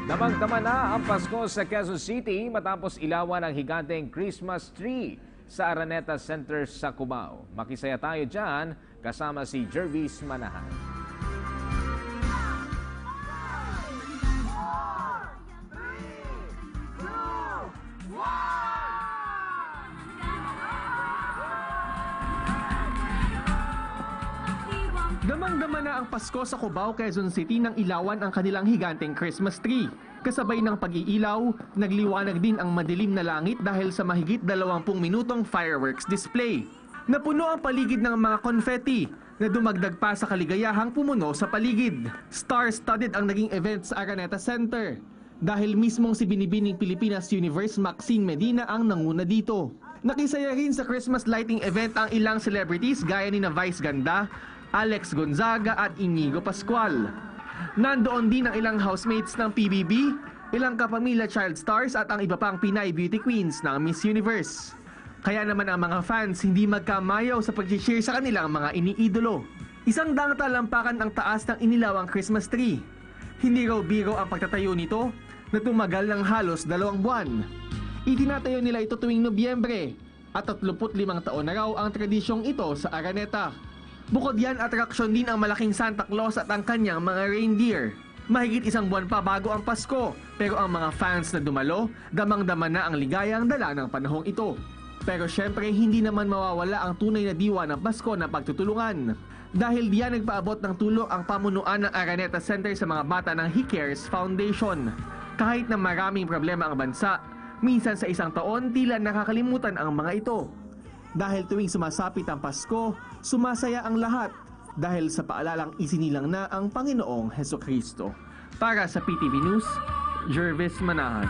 Damang-dama na ang Pasko sa Quezon City matapos ilawan ang higanteng Christmas tree sa Araneta Center sa Cubao. Makisaya tayo dyan kasama si Jervis Manahan. Damang-dama na ang Pasko sa Cubao, Quezon City nang ilawan ang kanilang higanteng Christmas tree. Kasabay ng pag-iilaw, nagliwanag din ang madilim na langit dahil sa mahigit 20 minutong fireworks display. Napuno ang paligid ng mga confetti na dumagdag pa sa kaligayahang pumuno sa paligid. Star-studded ang naging event sa Araneta Center dahil mismong si Binibining Pilipinas Universe Maxine Medina ang nanguna dito. Nakisaya rin sa Christmas lighting event ang ilang celebrities gaya ni na Vice Ganda, Alex Gonzaga at Inigo Pascual. Nandoon din ang ilang housemates ng PBB, ilang kapamilya child stars at ang iba pang Pinay beauty queens ng Miss Universe. Kaya naman ang mga fans hindi magkamayaw sa pag-cheer sa kanilang mga iniidolo. Isang daang talampakan ang taas ng inilawang Christmas tree. Hindi raw biro ang pagtatayo nito na tumagal ng halos 2 buwan. Itinatayo nila ito tuwing Nobyembre at 35 taon na raw ang tradisyong ito sa Araneta. Bukod yan, atraksyon din ang malaking Santa Claus at ang kanyang mga reindeer. Mahigit 1 buwan pa bago ang Pasko, pero ang mga fans na dumalo, damang-dama na ang ligayang dala ng panahong ito. Pero syempre, hindi naman mawawala ang tunay na diwa ng Pasko na pagtutulungan. Dahil diyan nagpaabot ng tulong ang pamunuan ng Araneta Center sa mga bata ng He Cares Foundation. Kahit na maraming problema ang bansa, minsan sa isang taon tila nakakalimutan ang mga ito. Dahil tuwing sumasapit ang Pasko, sumasaya ang lahat dahil sa paalalang isinilang na ang Panginoong Hesukristo. Para sa PTV News, Jervis Manahan.